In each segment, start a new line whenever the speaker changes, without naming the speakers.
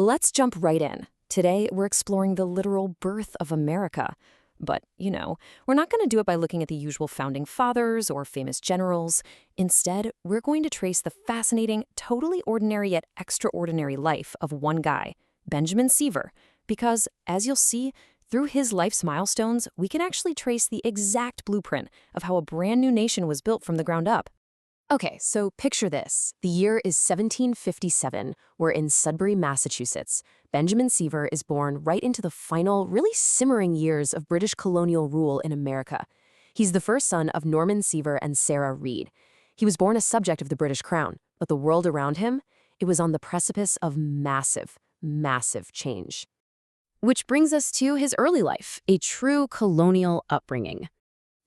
Let's jump right in. Today, we're exploring the literal birth of America. But, we're not going to do it by looking at the usual founding fathers or famous generals. Instead, we're going to trace the fascinating, totally ordinary yet extraordinary life of one guy, Benjamin Seaver. Because, as you'll see, through his life's milestones, we can actually trace the exact blueprint of how a brand new nation was built from the ground up. Okay, so picture this. The year is 1757. We're in Sudbury, Massachusetts. Benjamin Seaver is born right into the final, really simmering years of British colonial rule in America. He's the first son of Norman Seaver and Sarah Reed. He was born a subject of the British crown, but the world around him, it was on the precipice of massive, massive change. Which brings us to his early life, a true colonial upbringing.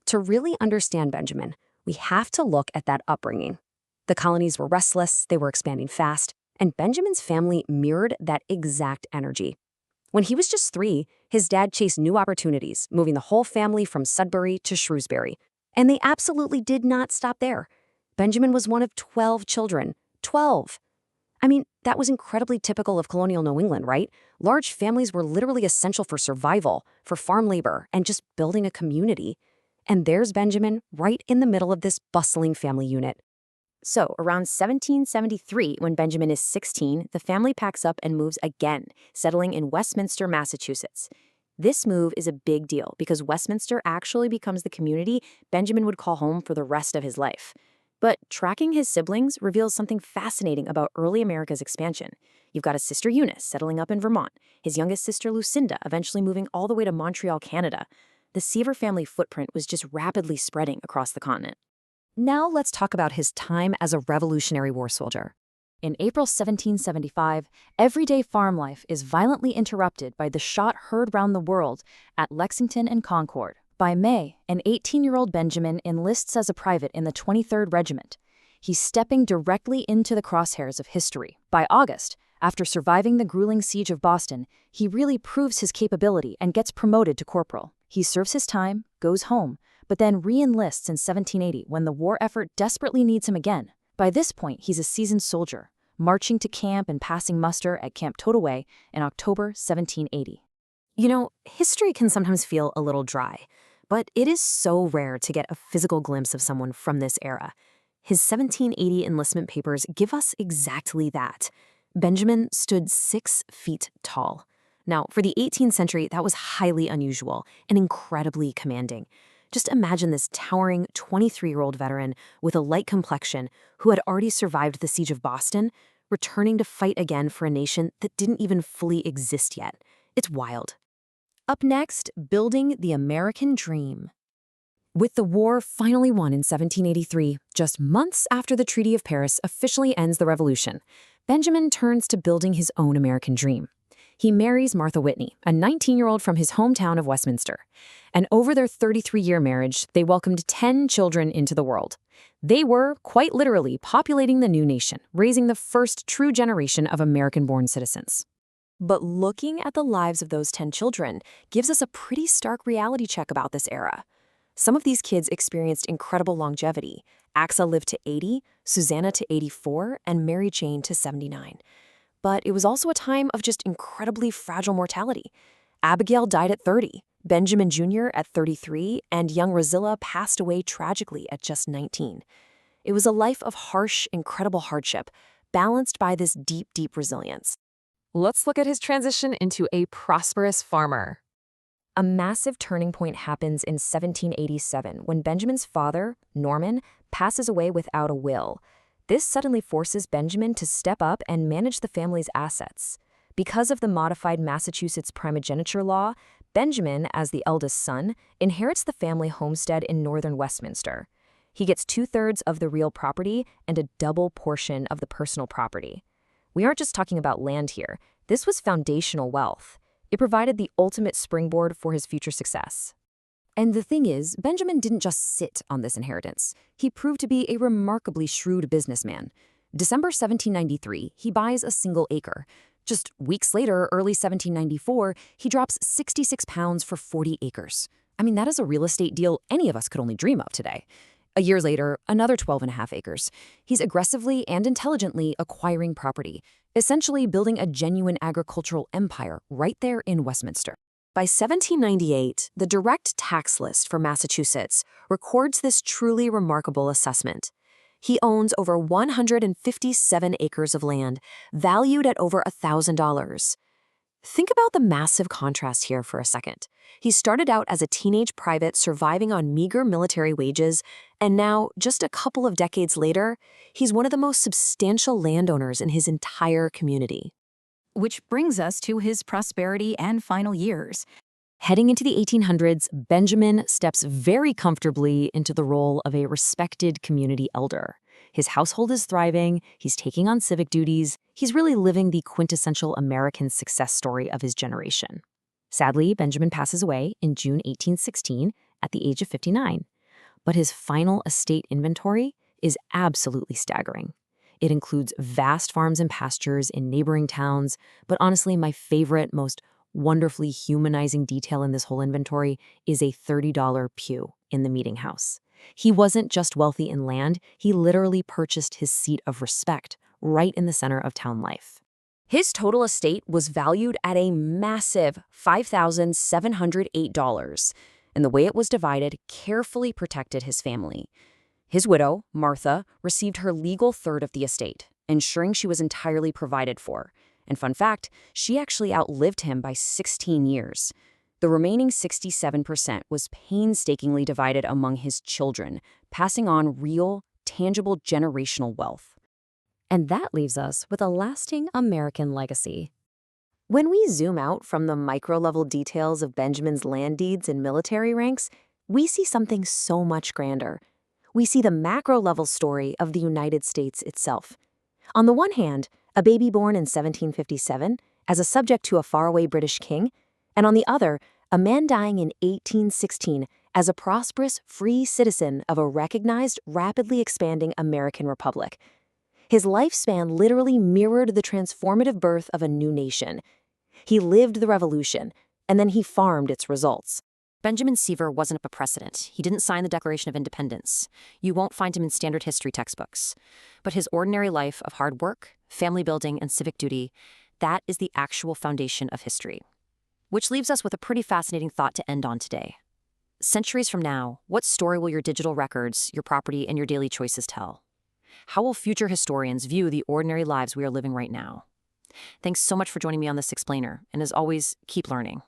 To really understand Benjamin, we have to look at that upbringing. The colonies were restless, they were expanding fast, and Benjamin's family mirrored that exact energy. When he was just 3, his dad chased new opportunities, moving the whole family from Sudbury to Shrewsbury. And they absolutely did not stop there. Benjamin was one of 12 children. 12! I mean, that was incredibly typical of colonial New England, right? Large families were literally essential for survival, for farm labor, and just building a community. And there's Benjamin, right in the middle of this bustling family unit. So, around 1773, when Benjamin is 16, the family packs up and moves again, settling in Westminster, Massachusetts. This move is a big deal because Westminster actually becomes the community Benjamin would call home for the rest of his life. But tracking his siblings reveals something fascinating about early America's expansion. You've got a sister Eunice settling up in Vermont, his youngest sister Lucinda eventually moving all the way to Montreal, Canada. The Seaver family footprint was just rapidly spreading across the continent. Now let's talk about his time as a Revolutionary War soldier. In April 1775, everyday farm life is violently interrupted by the shot heard round the world at Lexington and Concord. By May, an 18-year-old Benjamin enlists as a private in the 23rd Regiment. He's stepping directly into the crosshairs of history. By August, after surviving the grueling siege of Boston, he really proves his capability and gets promoted to corporal. He serves his time, goes home, but then re-enlists in 1780 when the war effort desperately needs him again. By this point, he's a seasoned soldier, marching to camp and passing muster at Camp Toddaway in October 1780. History can sometimes feel a little dry, but it is so rare to get a physical glimpse of someone from this era. His 1780 enlistment papers give us exactly that. Benjamin stood 6 feet tall. Now, for the 18th century, that was highly unusual and incredibly commanding. Just imagine this towering 23-year-old veteran with a light complexion who had already survived the siege of Boston, returning to fight again for a nation that didn't even fully exist yet. It's wild. Up next, building the American dream. With the war finally won in 1783, just months after the Treaty of Paris officially ends the Revolution, Benjamin turns to building his own American dream. He marries Martha Whitney, a 19-year-old from his hometown of Westminster. And over their 33-year marriage, they welcomed 10 children into the world. They were, quite literally, populating the new nation, raising the first true generation of American-born citizens. But looking at the lives of those 10 children gives us a pretty stark reality check about this era. Some of these kids experienced incredible longevity. Axa lived to 80, Susanna to 84, and Mary Jane to 79. But it was also a time of just incredibly fragile mortality. Abigail died at 30, Benjamin Jr. at 33, and young Rosilla passed away tragically at just 19. It was a life of harsh, incredible hardship, balanced by this deep, deep resilience.
Let's look at his transition into a prosperous farmer.
A massive turning point happens in 1787 when Benjamin's father, Norman, passes away without a will. This suddenly forces Benjamin to step up and manage the family's assets. Because of the modified Massachusetts primogeniture law, Benjamin, as the eldest son, inherits the family homestead in northern Westminster. He gets 2/3 of the real property and a double portion of the personal property. We aren't just talking about land here. This was foundational wealth. It provided the ultimate springboard for his future success. And the thing is, Benjamin didn't just sit on this inheritance. He proved to be a remarkably shrewd businessman. December 1793, he buys a single acre. Just weeks later, early 1794, he drops 66 pounds for 40 acres. I mean, that is a real estate deal any of us could only dream of today. A year later, another 12.5 acres. He's aggressively and intelligently acquiring property, essentially building a genuine agricultural empire right there in Westminster. By 1798, the direct tax list for Massachusetts records this truly remarkable assessment. He owns over 157 acres of land, valued at over $1,000. Think about the massive contrast here for a second. He started out as a teenage private surviving on meager military wages, and now, just a couple of decades later, he's one of the most substantial landowners in his entire community.
Which brings us to his prosperity and final years.
Heading into the 1800s, Benjamin steps very comfortably into the role of a respected community elder. His household is thriving, he's taking on civic duties, he's really living the quintessential American success story of his generation. Sadly, Benjamin passes away in June 1816 at the age of 59. But his final estate inventory is absolutely staggering. It includes vast farms and pastures in neighboring towns, but honestly, my favorite, most wonderfully humanizing detail in this whole inventory is a $30 pew in the meeting house. He wasn't just wealthy in land, he literally purchased his seat of respect right in the center of town life. His total estate was valued at a massive $5,708, and the way it was divided carefully protected his family. His widow, Martha, received her legal third of the estate, ensuring she was entirely provided for. And fun fact, she actually outlived him by 16 years. The remaining 67% was painstakingly divided among his children, passing on real, tangible generational wealth. And that leaves us with a lasting American legacy. When we zoom out from the micro-level details of Benjamin's land deeds and military ranks, we see something so much grander. We see the macro-level story of the United States itself. On the one hand, a baby born in 1757 as a subject to a faraway British king, and on the other, a man dying in 1816 as a prosperous, free citizen of a recognized, rapidly expanding American republic. His lifespan literally mirrored the transformative birth of a new nation. He lived the revolution, and then he farmed its results.
Benjamin Seaver wasn't a precedent. He didn't sign the Declaration of Independence. You won't find him in standard history textbooks. But his ordinary life of hard work, family building, and civic duty, that is the actual foundation of history. Which leaves us with a pretty fascinating thought to end on today. Centuries from now, what story will your digital records, your property, and your daily choices tell? How will future historians view the ordinary lives we are living right now? Thanks so much for joining me on this explainer, and as always, keep learning.